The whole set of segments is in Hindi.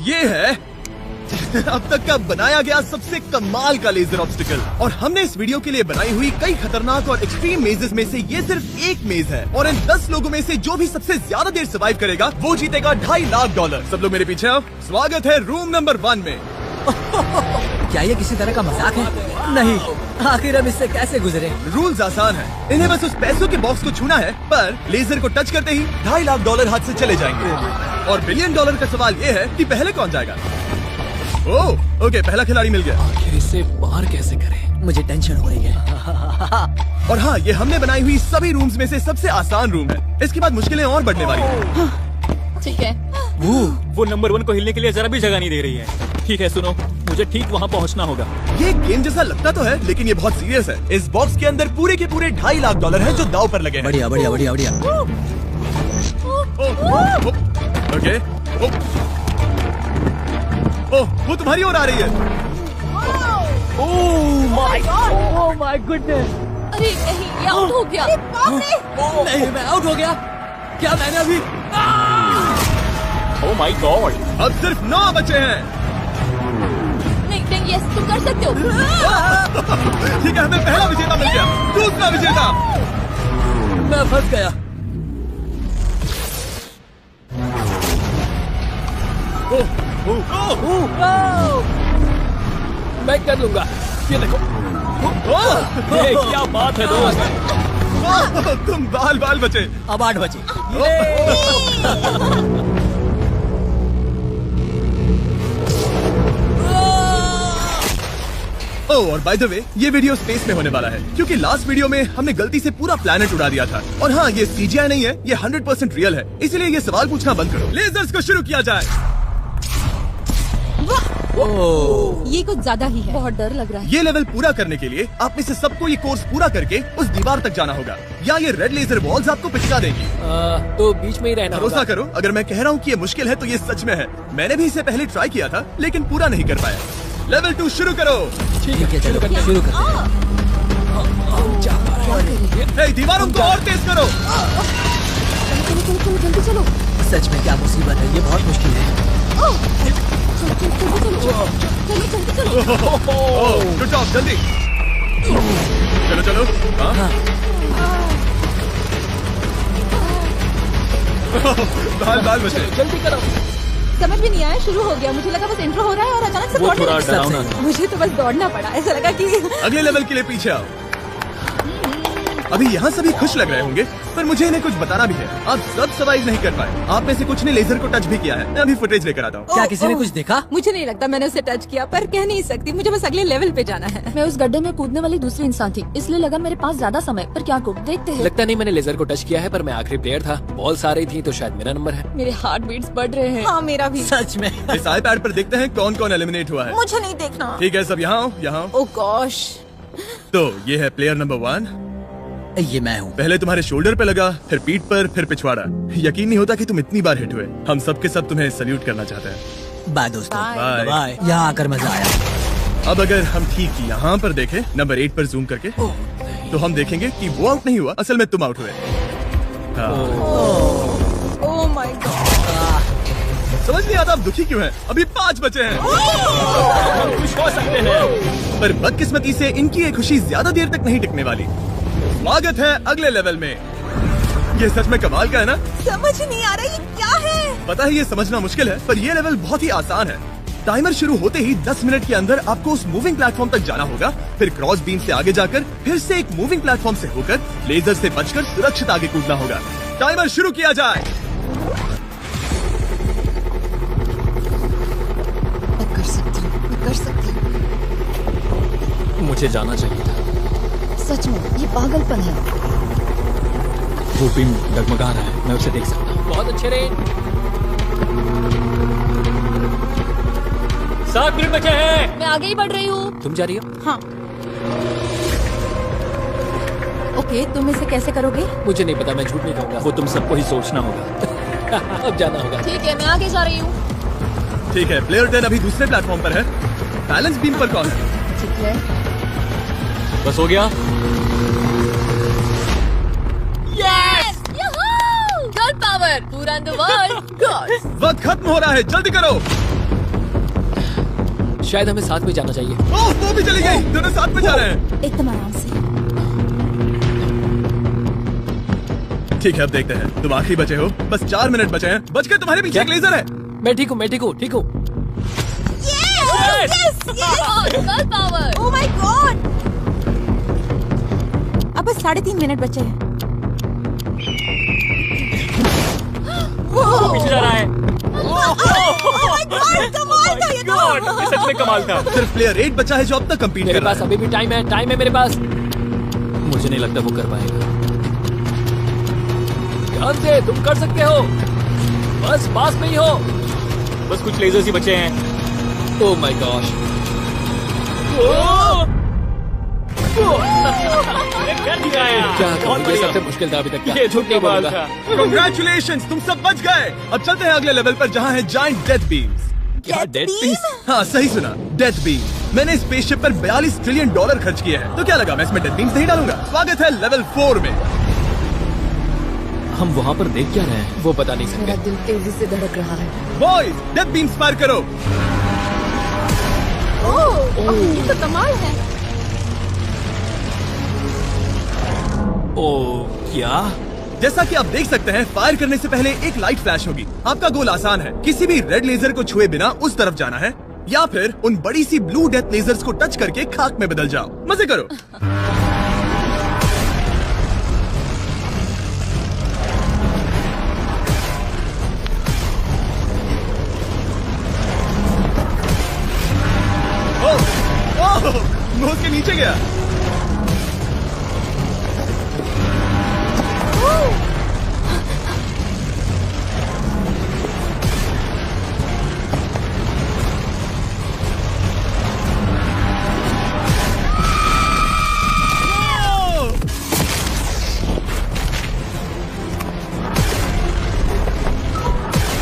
ये है अब तक का बनाया गया सबसे कमाल का लेजर ऑब्स्टिकल। और हमने इस वीडियो के लिए बनाई हुई कई खतरनाक और एक्सट्रीम मेजेस में से ये सिर्फ एक मेज है। और इन 10 लोगों में से जो भी सबसे ज्यादा देर सर्वाइव करेगा वो जीतेगा $2.5 लाख। सब लोग मेरे पीछे आओ। स्वागत है रूम नंबर 1 में। क्या ये किसी तरह का मजाक है? नहीं, आखिर हम इससे कैसे गुजरे? रूल्स आसान है, इन्हें बस उस पैसों के बॉक्स को छूना है, पर लेजर को टच करते ही $2.5 लाख हाथ से चले जाएंगे। और $1 बिलियन का सवाल ये है कि पहले कौन जाएगा। ओह ओके, पहला खिलाड़ी मिल गया। आखिर इससे पार कैसे करें? मुझे टेंशन हो रही है। और हाँ, ये हमने बनाई हुई सभी रूम्स में से सबसे आसान रूम है। इसके बाद मुश्किलें और बढ़ने वाली हैं। ठीक है। वो नंबर 1 को हिलने के लिए जरा भी जगह नहीं दे रही है। ठीक है, सुनो, मुझे ठीक वहाँ पहुँचना होगा। ये गेम जैसा लगता तो है, लेकिन ये बहुत सीरियस है। इस बॉक्स के अंदर पूरे के पूरे $2.5 लाख है जो दांव पर लगे हैं। बढ़िया बढ़िया बढ़िया बढ़िया। ओके, ओह वो तुम्हारी ओर आ रही है। Oh my goodness. अरे नहीं, ये आउट हो गया। नहीं, मैं आउट हो गया। क्या मैंने अभी? Oh my God. अब सिर्फ 9 बचे हैं। नहीं, यस तुम कर सकते हो। ठीक है, हमें पहला विजेता मिल गया। दूसरा विजेता। मैं फंस गया। मैं कर लूंगा। ये देखो। ये क्या बात है दोस्त। तुम बाल बचे। अब 8 बचे। ओह और बाय द वे, ये वीडियो स्पेस में होने वाला है, क्योंकि लास्ट वीडियो में हमने गलती से पूरा प्लेनेट उड़ा दिया था। और हाँ, ये CGI नहीं है, ये 100% रियल है। इसलिए ये सवाल पूछना बंद करो। लेजर्स को शुरू किया जाए। ये कुछ ज्यादा ही है। बहुत डर लग रहा है। ये लेवल पूरा करने के लिए आप में से सबको ये कोर्स पूरा करके उस दीवार तक जाना होगा, या ये रेड लेजर वॉल्स आपको पिचका देंगी। तो बीच में ही रहना भरोसा होगा। करो, अगर मैं कह रहा हूँ कि ये मुश्किल है तो ये सच में है। मैंने भी इसे पहले ट्राई किया था, लेकिन पूरा नहीं कर पाया। लेवल 2 शुरू करो। ठीक है, चलो शुरू कर। हे, दीवारों को और तेज करो। चलो जल्दी चलो। सच में क्या मुसीबत है, ये बहुत मुश्किल है। चलो। गुड जॉब, जल्दी चलो। हाँ। बाल बचे। जल्दी करो। समझ भी नहीं आया, शुरू हो गया। मुझे लगा बस इंट्रो हो रहा है और अचानक से वो दौड़ने थोड़ा लगे। डरावना था। मुझे तो बस दौड़ना पड़ा। ऐसा लगा कि अगले लेवल के लिए पीछे आओ। अभी यहाँ सभी खुश लग रहे होंगे, पर मुझे इन्हें कुछ बताना भी है। आप सब सर्वाइव नहीं कर पाए। आप में से कुछ ने लेजर को टच भी किया है। मैं अभी फुटेज लेकर आता हूँ। क्या किसी ने कुछ देखा? मुझे नहीं लगता मैंने उसे टच किया, पर कह नहीं सकती। मुझे बस अगले लेवल पे जाना है। मैं उस गड्ढे में कूदने वाली दूसरी इंसान थी, इसलिए लगा मेरे पास ज्यादा समय। पर क्या कूद, देखते हैं। लगता नहीं मैंने लेजर को टच किया है, पर मैं आखिरी प्लेयर था। बॉल्स आ रही थी तो शायद मेरा नंबर है। मेरे हार्ट बीट्स बढ़ रहे हैं। हाँ, मेरा भी। सच में। इस iPad पर देखते हैं कौन कौन एलिमिनेट हुआ है। मुझे नहीं देखना। ठीक है, सब यहाँ आओ। ओह गॉश। तो ये है प्लेयर नंबर 1। ये मैं हूँ। पहले तुम्हारे शोल्डर पे लगा, फिर पीठ पर, फिर पिछवाड़ा। यकीन नहीं होता कि तुम इतनी बार हिट हुए। हम सब के सब तुम्हें सल्यूट करना चाहते हैं। बाय दोस्तों। बाय। बाय। यहाँ आकर मजा आया। अब अगर हम ठीक यहाँ पर देखें, नंबर 8 पर जूम करके, तो हम देखेंगे कि वो आउट नहीं हुआ, असल में तुम आउट हुए। Oh my God. समझ नहीं आता आप दुखी क्यों हैं? अभी 5 बचे हैं। हम खुश हो सकते हैं। पर बदकिस्मती से इनकी ये खुशी ज्यादा देर तक नहीं टिकने वाली। स्वागत है अगले लेवल में। ये सच में कमाल का है ना? समझ नहीं आ रहा ये क्या है। पता है ये समझना मुश्किल है, पर ये लेवल बहुत ही आसान है। टाइमर शुरू होते ही 10 मिनट के अंदर आपको उस मूविंग प्लेटफॉर्म तक जाना होगा, फिर क्रॉस बीम से आगे जाकर फिर से एक मूविंग प्लेटफॉर्म से होकर लेजर से बचकर सुरक्षित आगे कूदना होगा। टाइमर शुरू किया जाए। मैं कर सकती हूँ। मुझे जाना चाहिए था। सच में ये पागलपन है। वो बीम डगमगा रहा है, मैं उसे देख सकता हूँ। बहुत अच्छे रे। 7 मिनट बचे हैं। मैं आगे ही बढ़ रही हूँ। तुम जा रही हो? हाँ। ओके, तुम इसे कैसे करोगे? मुझे नहीं पता, मैं झूठ नहीं कहूँगा। वो तुम सबको ही सोचना होगा। अब जाना होगा। ठीक है, मैं आगे जा रही हूँ। ठीक है, प्लेयर 10 अभी दूसरे प्लेटफॉर्म पर है। बैलेंस बीम पर कौन है? ठीक है। बस हो गया। यस! यूहू! Girl power! पूरा द वर्ल्ड! गॉड! वक्त खत्म हो रहा है, जल्दी करो। शायद हमें साथ में जाना चाहिए। ओह, वो भी चली गई। दोनों साथ में जा रहे हैं। एकदम आराम से। ठीक है, अब देखते हैं। तुम आखिरी बचे हो, बस 4 मिनट बचे हैं। बच गए, तुम्हारे पीछे एक लेजर है। मैं ठीक हूँ, मैं ठीक हूँ, ठीक हूँ। Girl power. Oh my God. अब बस 3.5 मिनट बचे हैं। पीछे जा रहा है। कमाल था ये तो। ये सच में कमाल था। सिर्फ प्लेयर 8 बचा है जो अब तक कंपीट मेरे कर रहा पास है। अभी भी टाइम है मेरे पास। मुझे नहीं लगता वो कर पाएगा। ध्यान से, तुम कर सकते हो। बस पास में ही हो। बस कुछ लेजर्स ही बचे हैं। Oh my gosh. क्या कहूं, ये सबसे मुश्किल था अभी तक का। ये झूठ नहीं बोलूंगा। Congratulations, तुम सब बच गए। अब चलते हैं अगले लेवल पर जहाँ है जाइंट डेथ बीम्स। क्या डेड पीस? हाँ, सही सुना, डेथ बीम। मैंने स्पेसशिप पर $42 ट्रिलियन खर्च किए हैं, तो क्या लगा मैं इसमें डेथ बीम्स नहीं डालूंगा। स्वागत है लेवल 4 में। हम वहाँ पर देख क्या रहे हैं वो बता नहीं सकते। मेरा दिल तेजी से धड़क रहा है। बॉयज, डेथ बीम्स फायर करो। ओह, ये तो कमाल है। ओह क्या? जैसा कि आप देख सकते हैं, फायर करने से पहले एक लाइट फ्लैश होगी। आपका गोल आसान है, किसी भी रेड लेजर को छुए बिना उस तरफ जाना है, या फिर उन बड़ी सी ब्लू डेथ लेजर्स को टच करके खाक में बदल जाओ। मजे करो। ओह, वो उसके नीचे गया।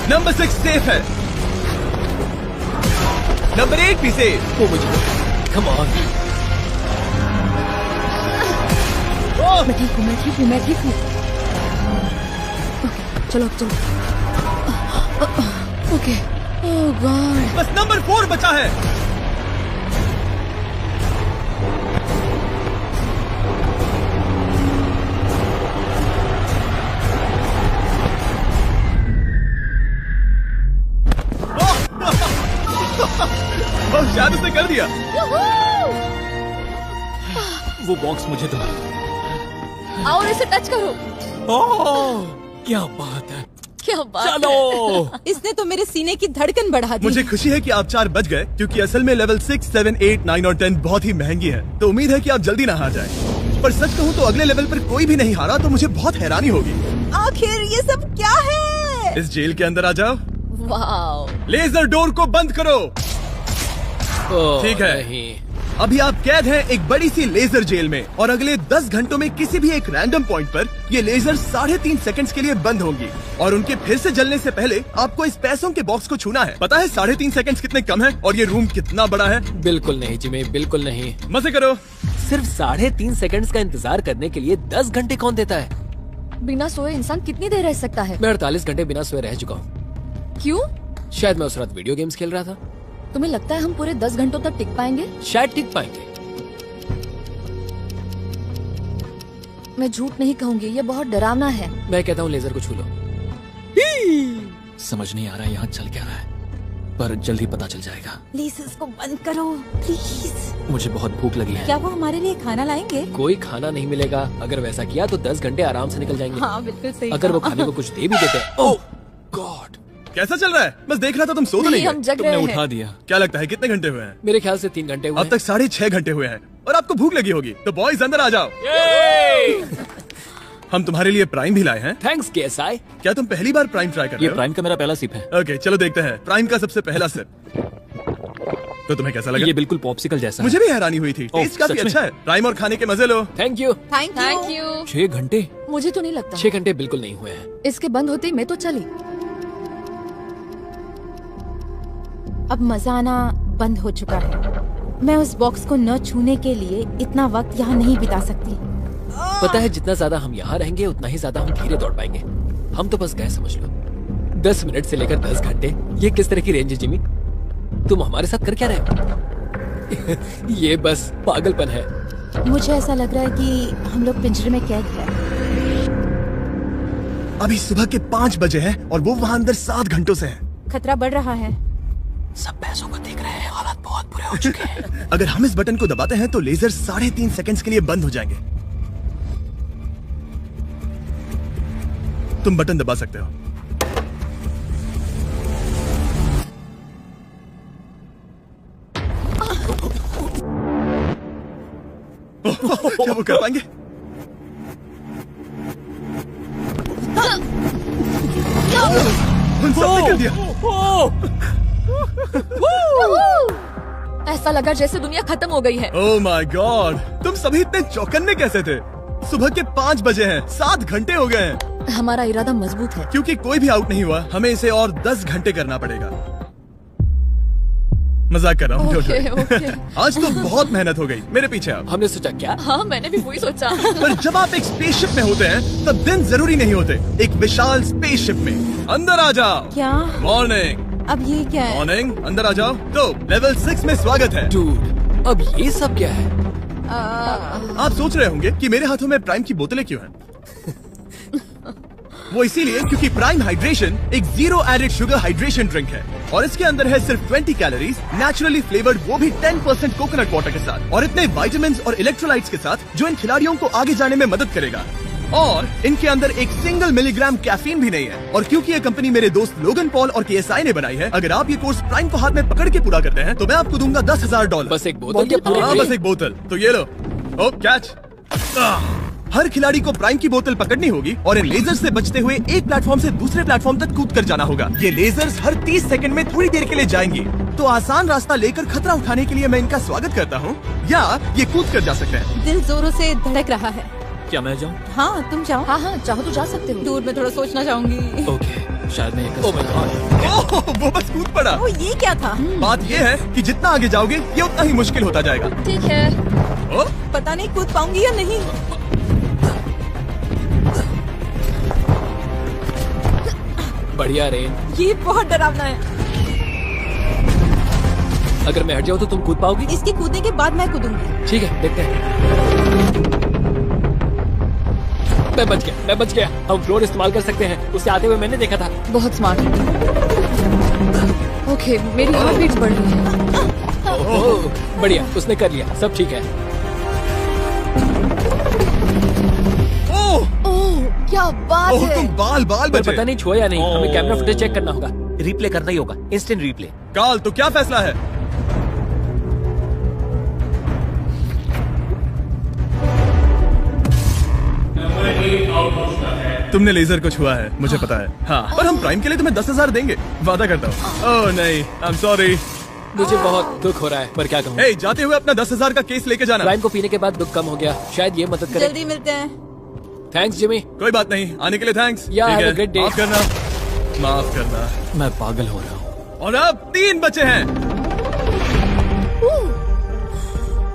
नंबर 6 सेफ है। नंबर 8 भी सेफ। वो मुझे कम ऑन। मैं ठीक हूँ, मैं ठीक हूँ, मैं ठीक हूँ। चलो चलो। ओके। ओह गॉड। बस नंबर 4 बचा है। बहुत शायद उसने कर दिया। वो बॉक्स मुझे दो। और इसे टच करो। ओह क्या बात है। क्या बात चलो। है। इसने तो मेरे सीने की धड़कन बढ़ा दी। मुझे खुशी है कि आप 4 बच गए, क्योंकि असल में लेवल 6, 7, 8, 9 और 10 बहुत ही महंगी है। तो उम्मीद है कि आप जल्दी ना हार जाएं। पर सच कहूँ तो अगले लेवल पर कोई भी नहीं हारा तो मुझे बहुत हैरानी होगी। आखिर ये सब क्या है? इस जेल के अंदर आ जाओ। वाओ। लेजर डोर को बंद करो। ठीक है। नहीं। अभी आप कैद हैं एक बड़ी सी लेजर जेल में, और अगले 10 घंटों में किसी भी एक रैंडम पॉइंट पर ये लेजर 3.5 सेकंड्स के लिए बंद होंगी, और उनके फिर से जलने से पहले आपको इस पैसों के बॉक्स को छूना है। पता है 3.5 सेकंड्स कितने कम है, और ये रूम कितना बड़ा है? बिल्कुल नहीं जिमी, बिल्कुल नहीं। मजे करो। सिर्फ 3.5 सेकंड्स का इंतजार करने के लिए 10 घंटे कौन देता है? बिना सोए इंसान कितनी देर रह सकता है? मैं 48 घंटे बिना सोए रह चुका हूँ। क्यों? शायद मैं उस रात वीडियो गेम्स खेल रहा था। तुम्हें लगता है हम पूरे 10 घंटों तक टिक पाएंगे? शायद टिक पाएंगे। मैं झूठ नहीं कहूंगी, ये बहुत डरावना है। मैं कहता हूँ लेजर को छू लो। समझ नहीं आ रहा है यहाँ चल क्या रहा है, पर जल्द ही पता चल जाएगा। प्लीज इसको बंद करो, प्लीज। मुझे बहुत भूख लगी है। क्या वो हमारे लिए खाना लाएंगे? कोई खाना नहीं मिलेगा। अगर वैसा किया तो 10 घंटे आराम से निकल जाएंगे। हाँ बिल्कुल सही। अगर वो खाने को कुछ दे भी देते हैं। ओह गॉड, कैसा चल रहा है? बस देख रहा था, तुम सो तो नहीं हम गए? जग तुमने रहे उठा हैं। दिया। क्या लगता है कितने घंटे हुए हैं? मेरे ख्याल से 3 घंटे हुए अब तक 6.5 घंटे हुए हैं, और आपको भूख लगी होगी। तो बॉयज अंदर आ जाओ। हम तुम्हारे लिए प्राइम भी लाए हैं। Thanks KSI. क्या तुम पहली बार प्राइम ट्राई कर रहे ये हो? प्राइम का मेरा पहला सिप है। ओके, चलो देखते हैं प्राइम का सबसे पहला सिप। तो तुम्हें कैसा लगा? ये बिल्कुल पॉप्सिकल जैसा मुझे भी हैरानी हुई थी। ओह, टेस्ट काफी सच में? अच्छा है। प्राइम और खाने के मजे लो। Thank you. Thank you. 6 घंटे? मुझे तो नहीं लगता। 6 घंटे बिल्कुल नहीं हुए हैं। इसके बंद होते ही मैं तो चली। अब मजा आना बंद हो चुका है। मैं उस बॉक्स को न छूने के लिए इतना वक्त यहाँ नहीं बिता सकती। पता है जितना ज्यादा हम यहाँ रहेंगे उतना ही ज्यादा हम धीरे दौड़ पाएंगे। हम तो बस गए समझ लो। 10 मिनट से लेकर 10 घंटे, ये किस तरह की रेंज है जिमी? तुम हमारे साथ कर क्या रहे हो? ये बस पागलपन है। मुझे ऐसा लग रहा है कि हम लोग पिंजरे में कैद हैं। अभी सुबह के 5 बजे हैं और वो वहाँ अंदर 7 घंटों से हैं। खतरा बढ़ रहा है। सब पैसों को देख रहे हैं, हालात बहुत बुरे हो चुके हैं। अगर हम इस बटन को दबाते हैं तो लेजर 3.5 सेकंड्स के लिए बंद हो जाएंगे। तुम बटन दबा सकते हो। क्या वो कर पाएंगे? उन सब ने कर दिया। ऐसा लगा जैसे दुनिया खत्म हो गई है। ओह माय गॉड, तुम सभी इतने चौकन्ने कैसे थे? सुबह के 5 बजे हैं, 7 घंटे हो गए हैं। हमारा इरादा मजबूत है। क्योंकि कोई भी आउट नहीं हुआ, हमें इसे और 10 घंटे करना पड़ेगा। मजाक कर रहा हूँ। ओके। आज तो बहुत मेहनत हो गई। मेरे पीछे आओ। हमने सोचा क्या? हाँ, मैंने भी वही सोचा। पर जब आप एक स्पेसशिप में होते हैं तब दिन जरूरी नहीं होते। एक विशाल स्पेसशिप में अंदर आ जाओ। क्या? मॉर्निंग। अब ये क्या है? मॉर्निंग, अंदर आ जाओ। तो लेवल 6 में स्वागत है। डूड, अब ये सब क्या है? आप सोच रहे होंगे कि मेरे हाथों में प्राइम की बोतलें क्यों हैं? वो इसीलिए क्योंकि प्राइम हाइड्रेशन एक 0 एडेड शुगर हाइड्रेशन ड्रिंक है और इसके अंदर है सिर्फ 20 कैलोरीज, नेचुरली फ्लेवर्ड, वो भी 10% कोकोनट वाटर के साथ, और इतने विटामिन्स और इलेक्ट्रोलाइट्स के साथ जो इन खिलाड़ियों को आगे जाने में मदद करेगा। और इनके अंदर एक सिंगल मिलीग्राम कैफीन भी नहीं है। और क्योंकि ये कंपनी मेरे दोस्त लोगन पॉल और KSI ने बनाई है, अगर आप ये कोर्स प्राइम को हाथ में पकड़ के पूरा करते हैं तो मैं आपको दूंगा $10,000। बस एक बोतल या पूरे हाँ, बस एक बोतल। तो ये लो। ओ कैच। हर खिलाड़ी को प्राइम की बोतल पकड़नी होगी और इन लेजर से बचते हुए एक प्लेटफॉर्म से दूसरे प्लेटफॉर्म तक कूद कर जाना होगा। ये लेजर्स हर 30 सेकंड में थोड़ी देर के लिए जाएंगी। तो आसान रास्ता लेकर खतरा उठाने के लिए मैं इनका स्वागत करता हूँ, या ये कूद कर जा सकते हैं। दिल जोरों से धड़क रहा है। क्या मैं जाऊँ? हाँ, तुम जाओ। हाँ, चाहो तो जा सकते हो। दूर में थोड़ा सोचना चाहूंगी। ओके, शायद मैं ओह, वो बस कूद पड़ा। ओ, ये क्या था? बात ये है कि जितना आगे जाओगे ये उतना ही मुश्किल होता जाएगा। ठीक है। ओ, पता नहीं कूद पाऊंगी या नहीं। बढ़िया रेन। ये बहुत डरावना है। अगर मैं हट जाऊँ तो तुम कूद पाओगी? इसके कूदने के बाद मैं कूदूंगी। ठीक है, देखते हैं। मैं बच गया। हम फ्लोर इस्तेमाल कर सकते हैं, उसे आते हुए मैंने देखा था। बहुत स्मार्ट। ओके, मेरी हार्ट बीट्स बढ़ रही है। ओह, बढ़िया, उसने कर लिया, सब ठीक है। ओह, क्या बात ओह, है। तुम बाल पर बचे। पता नहीं छुआ या नहीं, हमें कैमरा फुटेज चेक करना होगा। रिप्ले करना ही होगा, इंस्टेंट रिप्ले। काल, तो क्या फैसला है? तुमने लेजर को छुआ है, मुझे पता है। हाँ, पर हम प्राइम के लिए तुम्हें 10,000 देंगे, वादा करता हूँ। ओह नहीं, आई एम सॉरी। मुझे बहुत दुख हो रहा है, पर क्या कहूँ। हे, जाते हुए अपना 10,000 का केस लेके जाना। प्राइम को पीने के बाद दुख कम हो गया, शायद ये मदद करे। जल्दी मिलते हैं। Thanks Jimmy. कोई बात नहीं, आने के लिए थैंक्स। Yeah, ठीक have है, a great day. माफ करना। मैं पागल हो रहा हूँ। और अब 3 बचे हैं।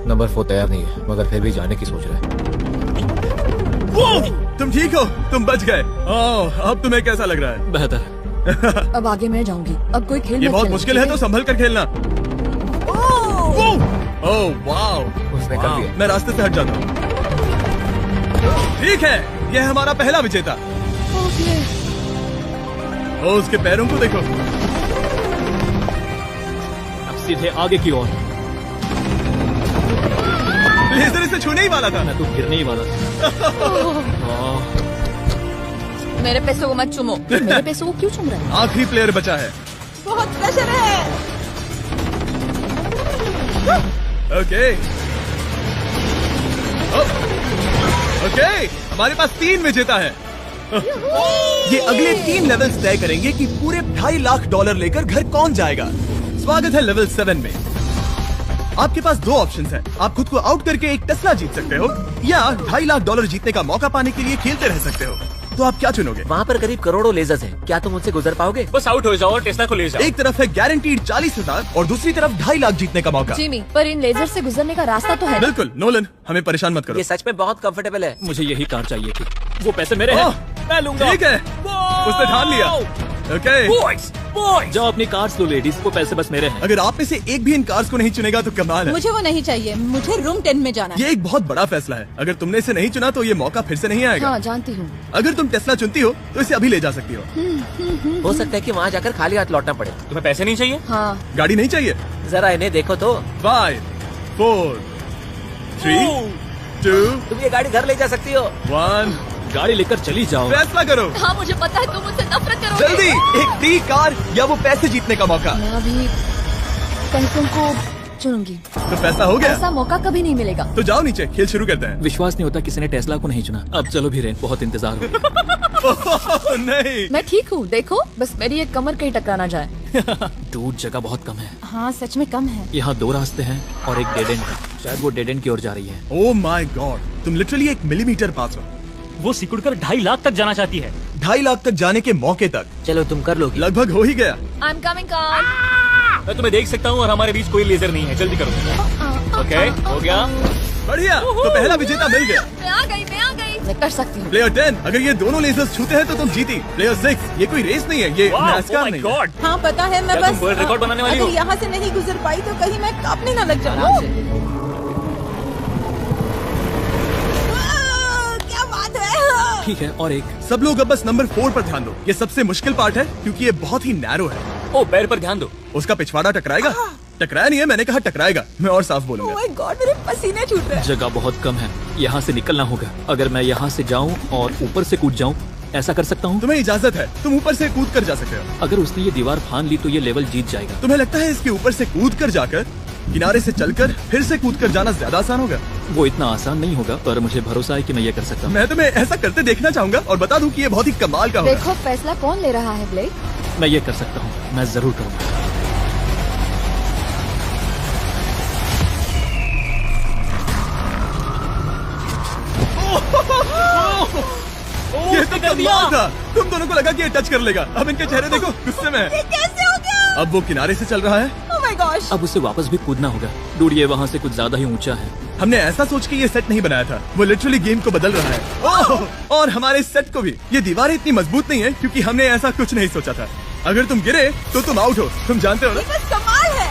नंबर 4 तैयार नहीं है, मगर फिर भी जाने की सोच रहा है। तुम ठीक हो? तुम बच गए। ओह, अब तुम्हें कैसा लग रहा है? बेहतर। अब आगे मैं जाऊंगी। अब कोई खेल ये मत बहुत खेलना, मुश्किल है, ठीक तो संभल कर खेलना। ओह वाओ, उसने कर दिया। मैं रास्ते से हट जाता हूँ। ठीक है, यह हमारा पहला विजेता। ओके। ओ, उसके पैरों को देखो। अब सीधे आगे की ओर। लेजर इसे छूने ही वाला था। मैं तो गिरने ही वाला था। मेरे पैसों को मत चुमो। मेरे पैसों को क्यों चुम रहे हैं? आखिरी प्लेयर बचा है। बहुत प्रेशर है। ओके ओके, हमारे पास 3 विजेता है। ये अगले 3 लेवल्स तय करेंगे कि पूरे $2.5 लाख लेकर घर कौन जाएगा। स्वागत है लेवल 7 में। आपके पास 2 ऑप्शंस हैं। आप खुद को आउट करके एक टेस्ला जीत सकते हो, या $2.5 लाख जीतने का मौका पाने के लिए खेलते रह सकते हो। तो आप क्या चुनोगे? वहाँ पर करीब करोड़ों लेजर्स हैं, क्या तुम उनसे गुजर पाओगे? बस आउट हो जाओ और टेस्ला को ले जाओ। एक तरफ है गारंटीड 40,000 और दूसरी तरफ $2.5 लाख जीतने का मौका। जिमी, पर इन लेजर से गुजरने का रास्ता तो है। बिल्कुल नोलन, हमें परेशान मत करो। ये सच में बहुत कंफर्टेबल है। मुझे यही कार चाहिए थी। वो पैसे मेरे हैं, ओह, मैं लूंगा। ठीक है, उसने ठान लिया। Okay, boy. जाओ अपनी कार्स लो लेडीज, वो पैसे बस मेरे हैं। अगर आप में से एक भी इन कार्स को नहीं चुनेगा तो कमाल है। मुझे वो नहीं चाहिए, मुझे रूम 10 में जाना है। ये एक बहुत बड़ा फैसला है। अगर तुमने इसे नहीं चुना तो ये मौका फिर से नहीं आएगा। हाँ जानती हूँ। अगर तुम टेस्ला चुनती हो तो इसे अभी ले जा सकती हो। हो सकता है कि वहाँ जाकर खाली हाथ लौटना पड़े। तुम्हें पैसे नहीं चाहिए? हाँ गाड़ी नहीं चाहिए? जरा इन्हें देखो तो। 5, 4, 3, 2, तुम ये गाड़ी घर ले जा सकती हो। 1। गाड़ी लेकर चली जाओ। फैसला करो हाँ मुझे पता है तुम मुझसे नफरत करोगे। जल्दी। एक फ्री कार या वो पैसे जीतने का मौका। मैं अभी पैसों को चुनूंगी। तो पैसा हो गया ऐसा मौका कभी नहीं मिलेगा। तो जाओ नीचे, खेल शुरू करते हैं। विश्वास नहीं होता किसी ने टेस्ला को नहीं चुना। अब चलो भी रेन, बहुत इंतजार हो ओह, नहीं। मैं ठीक हूँ, देखो बस मेरी एक कमर कहीं टकरा ना जाए। दूर जगह बहुत कम है। हाँ सच में कम है। यहाँ 2 रास्ते हैं और एक डेड एंड है। शायद वो डेड एंड की ओर जा रही है। ओह माय गॉड, तुम लिटरली 1 मिलीमीटर पास हो। वो सिकुड़कर 2.5 लाख तक जाना चाहती है। 2.5 लाख तक जाने के मौके तक चलो तुम कर लोगी। लगभग हो ही गया। I am coming car. मैं तुम्हें देख सकता हूँ और हमारे बीच कोई लेजर नहीं है। जल्दी करो। ओके, हो गया। बढ़िया, तो पहला विजेता मिल गया। मैं आ गई। मैं कर सकती हूँ। प्लेयर 10, अगर ये दोनों लेजर्स छूते हैं तो तुम जीती। प्लेयर 6, ये कोई रेस नहीं है, ये NASCAR नहीं है। हाँ पता है, मैं क्या तुम बस वर्ल्ड रिकॉर्ड बनाने वाली हो? अगर यहाँ से नहीं गुजर पाई तो कहीं मैं कांपने ना लग जाऊँ। क्या बात है। ठीक है, और एक। सब लोग अब बस नंबर 4 पर ध्यान दो। ये सबसे मुश्किल पार्ट है क्योंकि ये बहुत ही नैरो है। ओ, पैर पर ध्यान दो। उसका पिछवाड़ा टकराएगा। टकराया नहीं है, मैंने कहा टकराएगा। मैं और साफ बोलूंगा। ओह माय गॉड, मेरे पसीने छूट रहे हैं। जगह बहुत कम है, यहाँ से निकलना होगा। अगर मैं यहाँ से जाऊँ और ऊपर से कूद जाऊँ, ऐसा कर सकता हूँ? तुम्हें इजाजत है, तुम ऊपर से कूद कर जा सकते हो। अगर उसने ये दीवार फान ली तो ये लेवल जीत जाएगा। तुम्हें लगता है इसके ऊपर से कूद कर जाकर किनारे से चलकर फिर से कूद कर जाना ज्यादा आसान होगा? वो इतना आसान नहीं होगा, पर मुझे भरोसा है कि मैं ये कर सकता हूँ। मैं तुम्हें ऐसा करते देखना चाहूंगा और बता दूं कि ये बहुत ही कमाल का होगा। देखो फैसला कौन ले रहा है ब्लेक? मैं ये कर सकता हूँ, मैं जरूर करूँगा। ये तो कमाल था। तुम दोनों को लगा कि ये टच कर लेगा। अब इनके चेहरे देखो, गुस्से में है। ये कैसे हो गया? अब वो किनारे से चल रहा है। Oh my gosh. अब उसे वापस भी कूदना होगा। डूड, ये वहाँ से कुछ ज्यादा ही ऊंचा है। हमने ऐसा सोच के ये सेट नहीं बनाया था। वो लिटरली गेम को बदल रहा है। ओह! और हमारे सेट को भी। ये दीवारें इतनी मजबूत नहीं है क्योंकि हमने ऐसा कुछ नहीं सोचा था। अगर तुम गिरे तो तुम आउट हो, तुम जानते हो ना? ये बस कमाल है।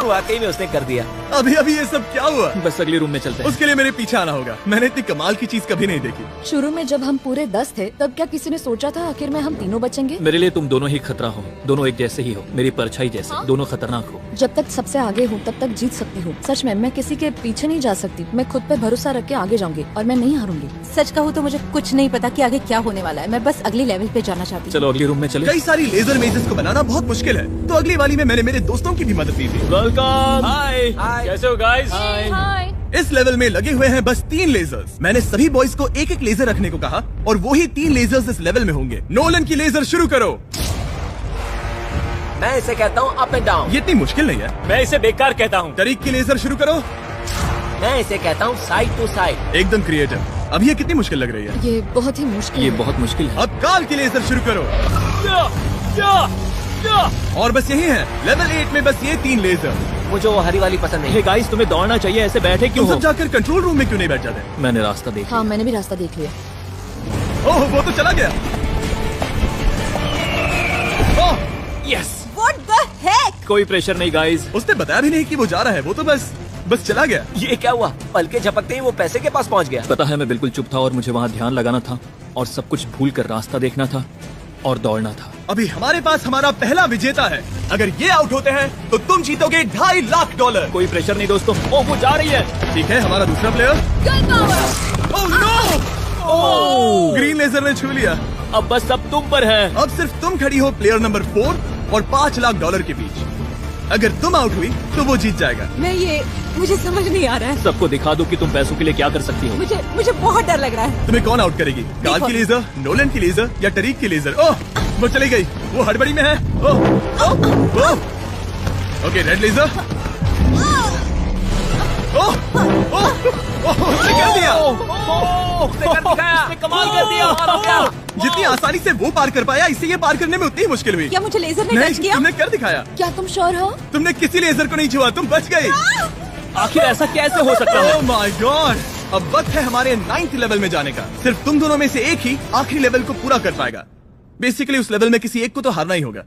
वाकई में उसने कर दिया। अभी अभी ये सब क्या हुआ? बस अगले रूम में चलते हैं। उसके लिए मेरे पीछे आना होगा। मैंने इतनी कमाल की चीज कभी नहीं देखी। शुरू में जब हम पूरे 10 थे तब क्या किसी ने सोचा था आखिर में हम तीनों बचेंगे? मेरे लिए तुम दोनों ही खतरा हो। दोनों एक जैसे ही हो, मेरी परछाई जैसे। हाँ? दोनों खतरनाक हो। जब तक सबसे आगे हूँ तब तक जीत सकती हूँ। सच में मैं किसी के पीछे नहीं जा सकती। मैं खुद पे भरोसा रख के आगे जाऊंगी और मैं नहीं हारूंगी। सच कहूँ तो मुझे कुछ नहीं पता कि आगे क्या होने वाला है। मैं बस अगले लेवल पे जाना चाहती हूँ। चलो अगले रूम में चले। कई सारी लेजर मेजेस को बनाना बहुत मुश्किल है, तो अगली वाली में मैंने मेरे दोस्तों की भी मदद ली थी। वेलकम। हाय, हाय। कैसे हो गाइस? हाय। इस लेवल में लगे हुए हैं बस 3 लेजर्स। मैंने सभी बॉयज को एक एक लेजर रखने को कहा और वो ही 3 लेजर्स इस लेवल में होंगे। नोलन की लेजर शुरू करो। मैं इसे कहता हूँ अप एंड डाउन। ये इतनी मुश्किल नहीं है। मैं इसे बेकार कहता हूँ। तरीक की लेजर शुरू करो। मैं इसे कहता हूँ साइड टू साइड। एकदम क्रिएटिव। अब ये कितनी मुश्किल लग रही है? ये बहुत ही मुश्किल ये है। बहुत मुश्किल है। अब कार की लेजर शुरू करो। और बस यही है लेवल 8 में, बस ये 3 लेजर। मुझे वो हरी वाली पसंद नहीं। हे गाइस, तुम्हें दौड़ना चाहिए, ऐसे बैठे क्यों तुम हो? सब जाकर कंट्रोल रूम में क्यों नहीं बैठ जाते? मैंने रास्ता देखा। हाँ मैंने भी रास्ता देख लिया। ओह, वो तो चला गया। ओह, यस। What the heck? कोई प्रेशर नहीं गाइस। उसने बताया भी नहीं कि वो जा रहा है। वो तो बस चला गया। ये क्या हुआ? पलके झपकते ही वो पैसे के पास पहुँच गया। पता है, मैं बिल्कुल चुप था और मुझे वहाँ ध्यान लगाना था और सब कुछ भूल कर रास्ता देखना था और दौड़ना था। अभी हमारे पास हमारा पहला विजेता है। अगर ये आउट होते हैं तो तुम जीतोगे $2.5 लाख। कोई प्रेशर नहीं दोस्तों। ओ, वो जा रही है। ठीक है, हमारा दूसरा प्लेयर। Girl power! Oh no! Oh! Green laser ने छू लिया। अब बस सब तुम पर है। अब सिर्फ तुम खड़ी हो प्लेयर नंबर 4 और $5 लाख के बीच। अगर तुम आउट हुई तो वो जीत जाएगा। मुझे समझ नहीं आ रहा है। सबको दिखा दो कि तुम पैसों के लिए क्या कर सकती हो। मुझे बहुत डर लग रहा है। तुम्हें कौन आउट करेगी? काल की लेजर, नोलन की लेजर या टरीक की लेजर? ओह, वो चली गई। वो हड़बड़ी में है। Oh, oh, oh. Okay, red laser. Oh, oh, oh, उसने कर दिया। उसने कमाल कर दिया। जितनी आसानी से वो पार कर पाया, इससे ये पार करने में उतनी ही मुश्किल हुई। क्या मुझे लेजर ने नहीं, टच किया? तुमने कर दिखाया। क्या तुम श्योर हो? तुमने किसी लेजर को नहीं छुआ, तुम बच गई। आखिर ऐसा कैसे हो सकता है? Oh my God! अब वक्त है हमारे 9th लेवल में जाने का। सिर्फ तुम दोनों में से एक ही आखिरी लेवल को पूरा कर पाएगा। बेसिकली उस लेवल में किसी एक को तो हारना ही होगा।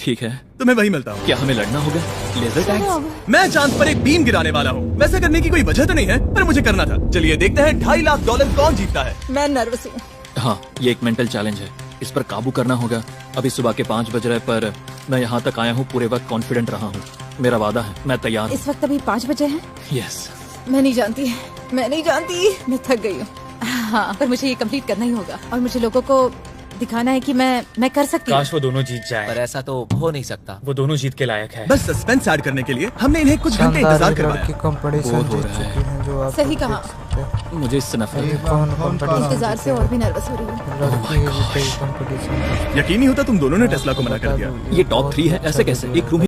ठीक है, तो मैं वही मिलता हूँ। क्या हमें लड़ना होगा? Laser tags? मैं चांद पर एक बीम गिराने वाला हूँ। वैसे करने की कोई वजह तो नहीं है, पर मुझे करना था। चलिए देखते हैं $2.5 लाख कौन जीतता है। मैं नर्वस हूँ। हाँ, ये एक मेंटल चैलेंज है, इस पर काबू करना होगा। अभी सुबह के 5 बज रहे, पर मैं यहाँ तक आया हूँ पूरे वक्त कॉन्फिडेंट रहा हूँ। मेरा वादा है, मैं तैयार हूँ। इस वक्त अभी 5 बजे हैं। यस। मैं नहीं जानती, मैं थक गई हूँ। हाँ, पर मुझे ये कंप्लीट करना ही होगा और मुझे लोगों को दिखाना है कि मैं कर सकती हूँ। काश वो दोनों जीत जाए, पर ऐसा तो हो नहीं सकता। वो दोनों जीत के लायक है। बस सस्पेंस ऐड करने के लिए हमने इन्हें कुछ घंटे इंतजार करवाया। कंपटीशन बोर हो जीत रहा है। चुकी हैं जो आप सही कहा। मुझे इससे नफरत है। कौन कंपटीशन इंतजार से और भी नर्वस हो रही हूँ। लड़की है जीते कंपटीशन। यकीन नहीं होता तुम दोनों ने टेस्ला को मना कर दिया। ये टॉप 3 है, ऐसे कैसे? एक रूम